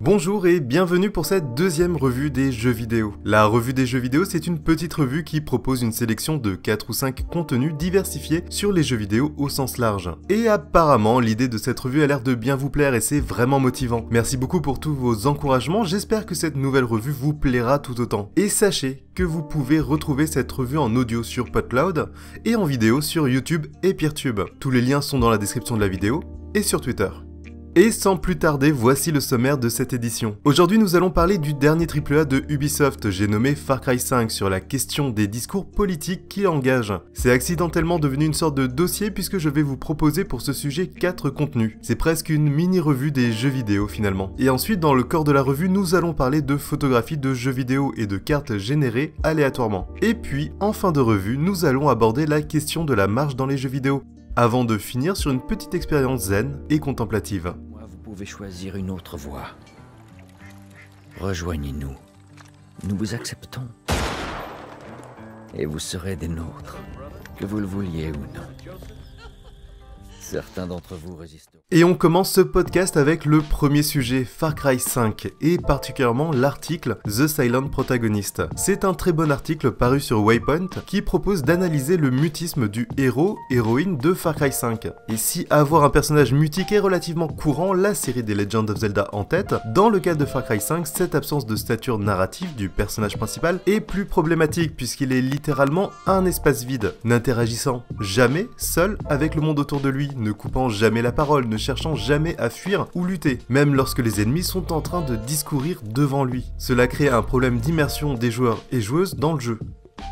Bonjour et bienvenue pour cette deuxième revue des jeux vidéo. La revue des jeux vidéo, c'est une petite revue qui propose une sélection de 4 ou 5 contenus diversifiés sur les jeux vidéo au sens large. Et apparemment, l'idée de cette revue a l'air de bien vous plaire et c'est vraiment motivant. Merci beaucoup pour tous vos encouragements, j'espère que cette nouvelle revue vous plaira tout autant. Et sachez que vous pouvez retrouver cette revue en audio sur PodCloud et en vidéo sur YouTube et Peertube. Tous les liens sont dans la description de la vidéo et sur Twitter. Et sans plus tarder, voici le sommaire de cette édition. Aujourd'hui, nous allons parler du dernier AAA de Ubisoft, j'ai nommé Far Cry 5, sur la question des discours politiques qui engagent. C'est accidentellement devenu une sorte de dossier puisque je vais vous proposer pour ce sujet 4 contenus. C'est presque une mini-revue des jeux vidéo finalement. Et ensuite, dans le corps de la revue, nous allons parler de photographie de jeux vidéo et de cartes générées aléatoirement. Et puis, en fin de revue, nous allons aborder la question de la marche dans les jeux vidéo, avant de finir sur une petite expérience zen et contemplative. Vous pouvez choisir une autre voie. Rejoignez-nous. Nous vous acceptons. Et vous serez des nôtres, que vous le vouliez ou non. Certains d'entre vous résisteront. Et on commence ce podcast avec le premier sujet, Far Cry 5, et particulièrement l'article The Silent Protagonist. C'est un très bon article paru sur Waypoint qui propose d'analyser le mutisme du héros-héroïne de Far Cry 5. Et si avoir un personnage mutique est relativement courant, la série des Legend of Zelda en tête, dans le cas de Far Cry 5, cette absence de stature narrative du personnage principal est plus problématique puisqu'il est littéralement un espace vide, n'interagissant jamais seul avec le monde autour de lui, ne coupant jamais la parole, ne cherchant jamais à fuir ou lutter, même lorsque les ennemis sont en train de discourir devant lui. Cela crée un problème d'immersion des joueurs et joueuses dans le jeu.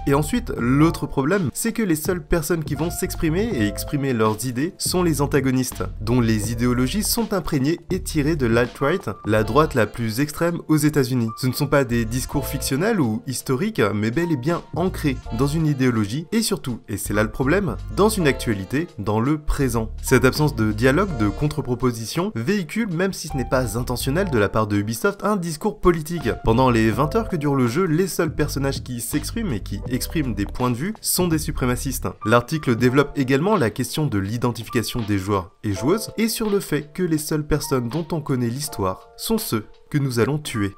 Et ensuite, l'autre problème, c'est que les seules personnes qui vont s'exprimer et exprimer leurs idées sont les antagonistes, dont les idéologies sont imprégnées et tirées de l'alt-right, la droite la plus extrême aux États-Unis. Ce ne sont pas des discours fictionnels ou historiques, mais bel et bien ancrés dans une idéologie et surtout, et c'est là le problème, dans une actualité, dans le présent. Cette absence de dialogue, de contre-proposition, véhicule, même si ce n'est pas intentionnel de la part de Ubisoft, un discours politique. Pendant les 20 heures que dure le jeu, les seuls personnages qui s'expriment et qui expriment des points de vue sont des suprémacistes. L'article développe également la question de l'identification des joueurs et joueuses et sur le fait que les seules personnes dont on connaît l'histoire sont ceux que nous allons tuer.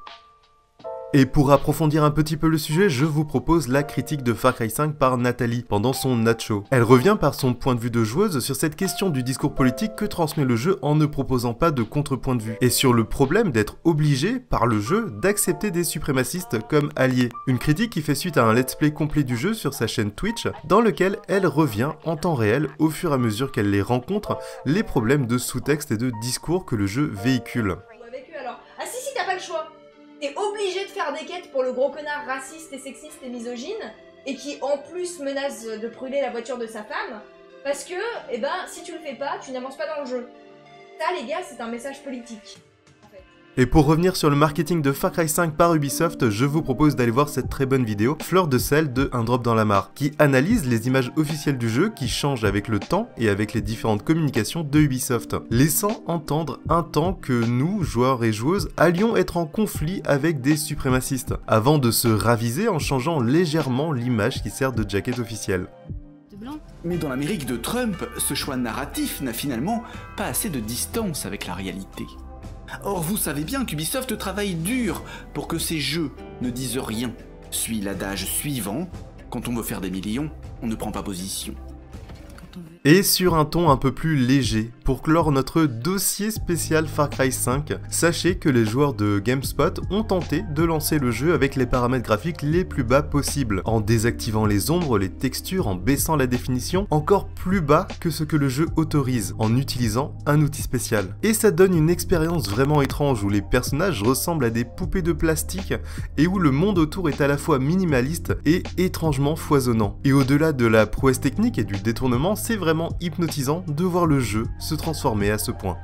Et pour approfondir un petit peu le sujet, je vous propose la critique de Far Cry 5 par Nathalie pendant son Nacho. Elle revient par son point de vue de joueuse sur cette question du discours politique que transmet le jeu en ne proposant pas de contrepoint de vue, et sur le problème d'être obligé par le jeu d'accepter des suprémacistes comme alliés. Une critique qui fait suite à un let's play complet du jeu sur sa chaîne Twitch, dans lequel elle revient en temps réel au fur et à mesure qu'elle les rencontre, les problèmes de sous-texte et de discours que le jeu véhicule. Ah si, t'as pas le choix. T'es obligé de faire des quêtes pour le gros connard raciste et sexiste et misogyne, et qui en plus menace de brûler la voiture de sa femme, parce que, si tu le fais pas, tu n'avances pas dans le jeu. Ça les gars, c'est un message politique. Et pour revenir sur le marketing de Far Cry 5 par Ubisoft, je vous propose d'aller voir cette très bonne vidéo Fleur de sel de Un Drop dans la Mare, qui analyse les images officielles du jeu qui changent avec le temps et avec les différentes communications de Ubisoft, laissant entendre un temps que nous, joueurs et joueuses, allions être en conflit avec des suprémacistes, avant de se raviser en changeant légèrement l'image qui sert de jaquette officielle. Mais dans l'Amérique de Trump, ce choix narratif n'a finalement pas assez de distance avec la réalité. Or, vous savez bien qu'Ubisoft travaille dur pour que ces jeux ne disent rien. Suit l'adage suivant, quand on veut faire des millions, on ne prend pas position. Et sur un ton un peu plus léger, pour clore notre dossier spécial Far Cry 5, sachez que les joueurs de GameSpot ont tenté de lancer le jeu avec les paramètres graphiques les plus bas possibles, en désactivant les ombres, les textures, en baissant la définition encore plus bas que ce que le jeu autorise, en utilisant un outil spécial. Et ça donne une expérience vraiment étrange où les personnages ressemblent à des poupées de plastique et où le monde autour est à la fois minimaliste et étrangement foisonnant. Et au-delà de la prouesse technique et du détournement, c'est vraiment hypnotisant de voir le jeu se transformer à ce point.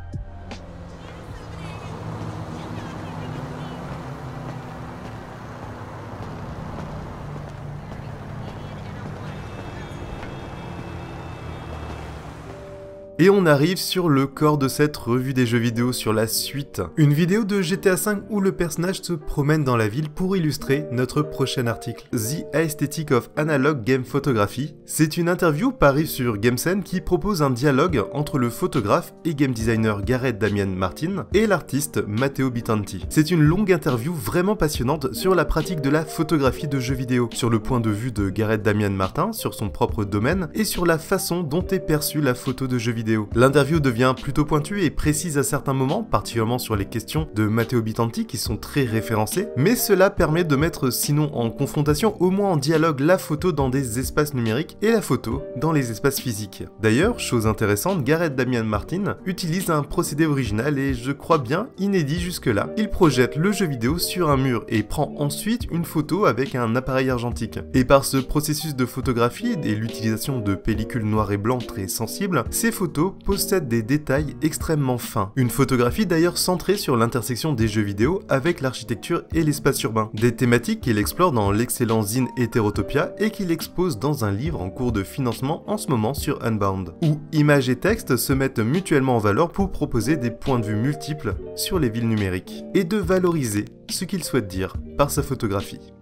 Et on arrive sur le corps de cette revue des jeux vidéo, sur la suite. Une vidéo de GTA V où le personnage se promène dans la ville pour illustrer notre prochain article. The Aesthetic of Analog Game Photography. C'est une interview parue sur GameSen qui propose un dialogue entre le photographe et game designer Gareth Damian Martin et l'artiste Matteo Bitanti. C'est une longue interview vraiment passionnante sur la pratique de la photographie de jeux vidéo, sur le point de vue de Gareth Damian Martin, sur son propre domaine et sur la façon dont est perçue la photo de jeux vidéo. L'interview devient plutôt pointue et précise à certains moments, particulièrement sur les questions de Matteo Bitanti qui sont très référencées, mais cela permet de mettre sinon en confrontation, au moins en dialogue, la photo dans des espaces numériques et la photo dans les espaces physiques. D'ailleurs, chose intéressante, Gareth Damian Martin utilise un procédé original et je crois bien inédit jusque-là. Il projette le jeu vidéo sur un mur et prend ensuite une photo avec un appareil argentique. Et par ce processus de photographie et l'utilisation de pellicules noir et blanc très sensibles, ces photos possèdent des détails extrêmement fins. Une photographie d'ailleurs centrée sur l'intersection des jeux vidéo avec l'architecture et l'espace urbain. Des thématiques qu'il explore dans l'excellent zine Heterotopia et qu'il expose dans un livre en cours de financement en ce moment sur Unbound, où images et textes se mettent mutuellement en valeur pour proposer des points de vue multiples sur les villes numériques, et de valoriser ce qu'il souhaite dire par sa photographie.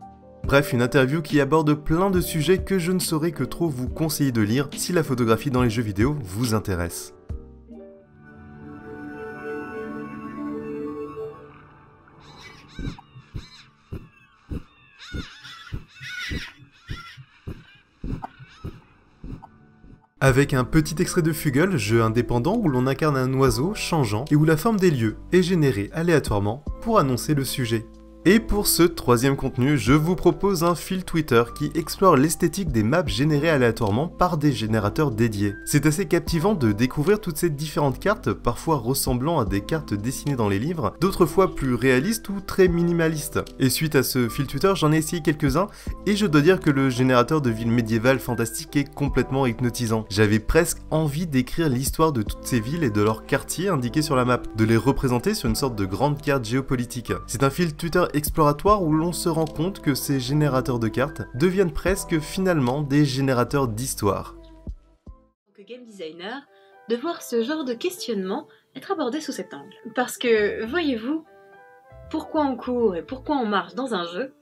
Bref, une interview qui aborde plein de sujets que je ne saurais que trop vous conseiller de lire si la photographie dans les jeux vidéo vous intéresse. Avec un petit extrait de Fugle, jeu indépendant où l'on incarne un oiseau changeant et où la forme des lieux est générée aléatoirement pour annoncer le sujet. Et pour ce troisième contenu, je vous propose un fil Twitter qui explore l'esthétique des maps générées aléatoirement par des générateurs dédiés. C'est assez captivant de découvrir toutes ces différentes cartes, parfois ressemblant à des cartes dessinées dans les livres, d'autres fois plus réalistes ou très minimalistes. Et suite à ce fil Twitter, j'en ai essayé quelques-uns, et je dois dire que le générateur de villes médiévales fantastiques est complètement hypnotisant. J'avais presque envie d'écrire l'histoire de toutes ces villes et de leurs quartiers indiqués sur la map, de les représenter sur une sorte de grande carte géopolitique. C'est un fil Twitter exploratoire où l'on se rend compte que ces générateurs de cartes deviennent presque finalement des générateurs d'histoire. En tant que game designer, de voir ce genre de questionnement être abordé sous cet angle. Parce que, voyez-vous, pourquoi on court et pourquoi on marche dans un jeu,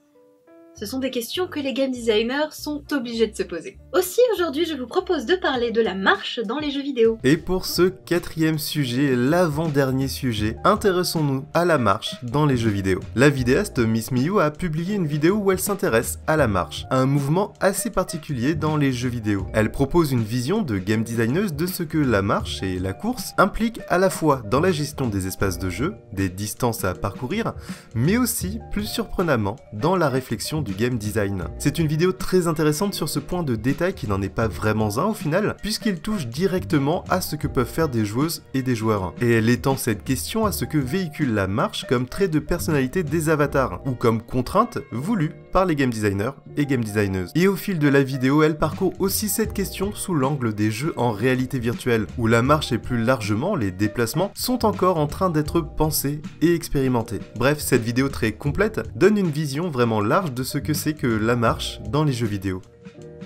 ce sont des questions que les game designers sont obligés de se poser. Aussi, aujourd'hui, je vous propose de parler de la marche dans les jeux vidéo. Et pour ce quatrième sujet, l'avant-dernier sujet, intéressons-nous à la marche dans les jeux vidéo. La vidéaste Miss Miyu a publié une vidéo où elle s'intéresse à la marche, un mouvement assez particulier dans les jeux vidéo. Elle propose une vision de game designeuse de ce que la marche et la course impliquent à la fois dans la gestion des espaces de jeu, des distances à parcourir, mais aussi, plus surprenamment, dans la réflexion du game design. C'est une vidéo très intéressante sur ce point de détail qui n'en est pas vraiment un au final, puisqu'il touche directement à ce que peuvent faire des joueuses et des joueurs. Et elle étend cette question à ce que véhicule la marche comme trait de personnalité des avatars, ou comme contrainte voulue par les game designers et game designeuses. Et au fil de la vidéo, elle parcourt aussi cette question sous l'angle des jeux en réalité virtuelle, où la marche et plus largement les déplacements sont encore en train d'être pensés et expérimentés. Bref, cette vidéo très complète donne une vision vraiment large de ce que c'est que la marche dans les jeux vidéo.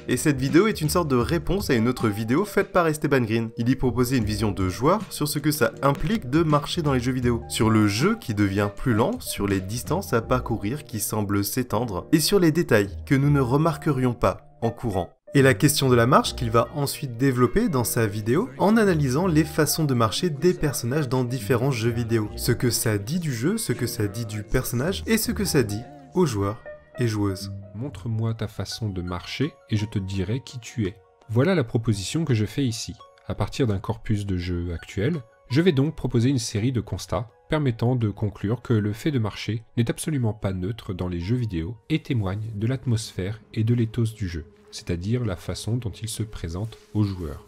Et cette vidéo est une sorte de réponse à une autre vidéo faite par Esteban Green. Il y proposait une vision de joueur sur ce que ça implique de marcher dans les jeux vidéo, sur le jeu qui devient plus lent, sur les distances à parcourir qui semblent s'étendre, et sur les détails que nous ne remarquerions pas en courant. Et la question de la marche qu'il va ensuite développer dans sa vidéo en analysant les façons de marcher des personnages dans différents jeux vidéo. Ce que ça dit du jeu, ce que ça dit du personnage et ce que ça dit aux joueurs et joueuses. Montre-moi ta façon de marcher et je te dirai qui tu es. Voilà la proposition que je fais ici. À partir d'un corpus de jeux actuel, je vais donc proposer une série de constats permettant de conclure que le fait de marcher n'est absolument pas neutre dans les jeux vidéo et témoigne de l'atmosphère et de l'éthos du jeu, c'est-à-dire la façon dont il se présente aux joueurs.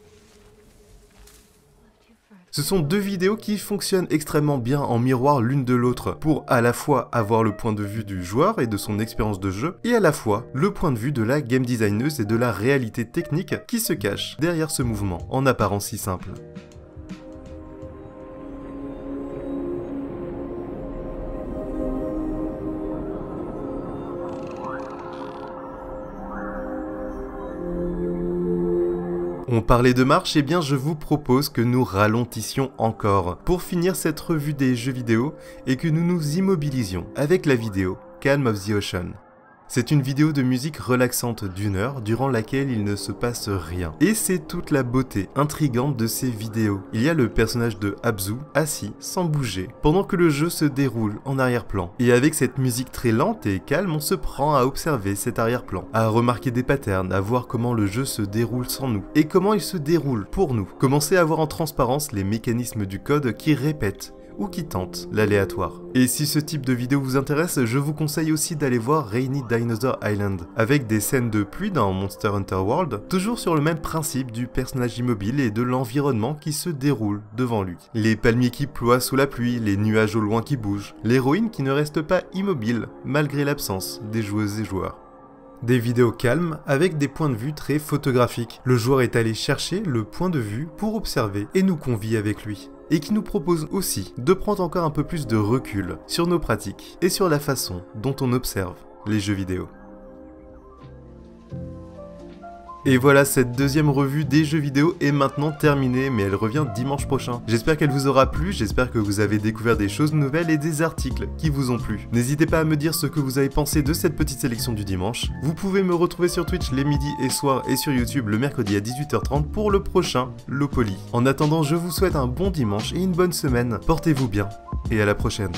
Ce sont deux vidéos qui fonctionnent extrêmement bien en miroir l'une de l'autre pour à la fois avoir le point de vue du joueur et de son expérience de jeu et à la fois le point de vue de la game designeuse et de la réalité technique qui se cache derrière ce mouvement, en apparence si simple. On parlait de marche, eh bien je vous propose que nous ralentissions encore pour finir cette revue des jeux vidéo et que nous nous immobilisions avec la vidéo Calm of the Ocean. C'est une vidéo de musique relaxante d'1 heure durant laquelle il ne se passe rien. Et c'est toute la beauté intrigante de ces vidéos. Il y a le personnage de Abzu assis, sans bouger, pendant que le jeu se déroule en arrière-plan. Et avec cette musique très lente et calme, on se prend à observer cet arrière-plan, à remarquer des patterns, à voir comment le jeu se déroule sans nous, et comment il se déroule pour nous. Commencez à voir en transparence les mécanismes du code qui répètent ou qui tente l'aléatoire. Et si ce type de vidéo vous intéresse, je vous conseille aussi d'aller voir Rainy Dinosaur Island, avec des scènes de pluie dans Monster Hunter World, toujours sur le même principe du personnage immobile et de l'environnement qui se déroule devant lui. Les palmiers qui ploient sous la pluie, les nuages au loin qui bougent, l'héroïne qui ne reste pas immobile, malgré l'absence des joueuses et joueurs. Des vidéos calmes avec des points de vue très photographiques. Le joueur est allé chercher le point de vue pour observer et nous convie avec lui. Et qui nous propose aussi de prendre encore un peu plus de recul sur nos pratiques et sur la façon dont on observe les jeux vidéo. Et voilà, cette deuxième revue des jeux vidéo est maintenant terminée, mais elle revient dimanche prochain. J'espère qu'elle vous aura plu, j'espère que vous avez découvert des choses nouvelles et des articles qui vous ont plu. N'hésitez pas à me dire ce que vous avez pensé de cette petite sélection du dimanche. Vous pouvez me retrouver sur Twitch les midis et soirs et sur YouTube le mercredi à 18h30 pour le prochain Lopoly. En attendant, je vous souhaite un bon dimanche et une bonne semaine. Portez-vous bien et à la prochaine.